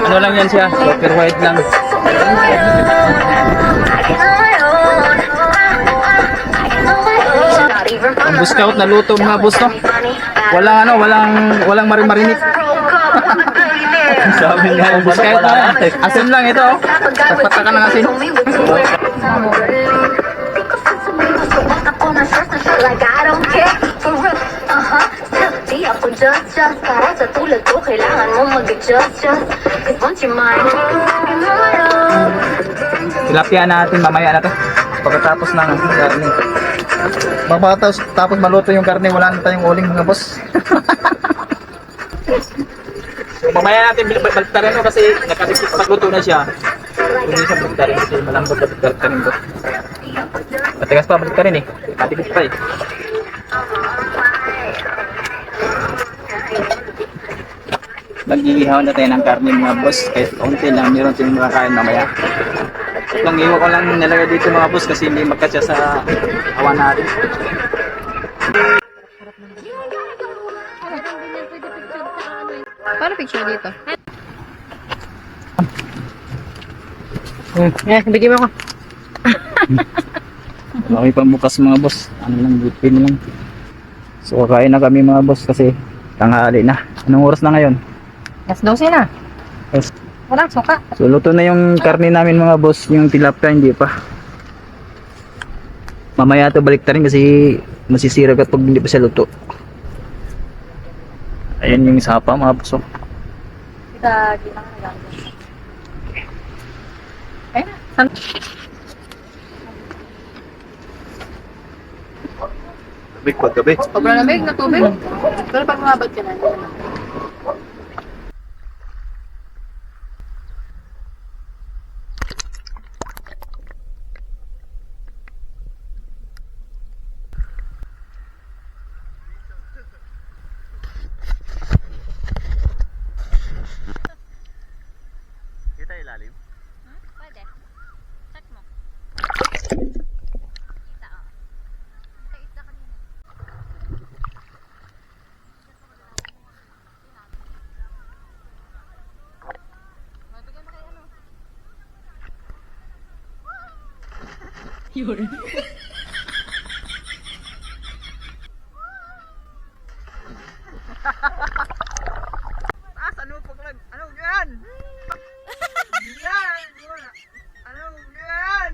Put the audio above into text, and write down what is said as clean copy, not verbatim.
Ano lang yan siya, super white lang. Ang buskout na luto mga boss, no? Walang marimarinit. Sabi nga ang buskout na. Asin lang ito, oh. Pagpatakan ng asin. Like I don't care for real, di ako just para sa tulad ko kailangan mo mag-adjust cause once you're mine Tilapia natin mamaya na to. Pagkatapos ng karne. Tapos maluto yung karne, wala na tayong uling mga boss. So, mamaya natin baliktarin no kasi nakadikit pagluto na siya. Hindi siya baliktarin kasi malambot na baliktarin ko. Matigas pa baliktarin eh. Nakadikit pa eh. Mag-iihaw na tayo ng karne mga boss. Kahit kaunti lang, meron tayong makakain mamaya. Itong iho ko lang nilagay dito mga boss kasi hindi magkasya sa awan natin. Paano picture dito? Bigyan mo ako. Laki pang bukas mga boss. Ano lang, butin lang. So kakain na kami mga boss kasi tanghali na. Anong oras na ngayon? Yes, 12 na. Yes. Walang suka. So luto na yung karne namin mga boss. Yung tilapia hindi pa. Mamaya ito baliktarin kasi masisira kapag hindi pa siya luto. Ayan yung sapa mga boss. Kita, di lang nagagawin. Ayun na. Tubig paggabi. Sobrang lamig na tubig. Pero pag mabad ka na, hindi naman. Kita ilalim. Pwede. Check mo. Yun. Ano paglag? Ano yan? Yan! Ano yan?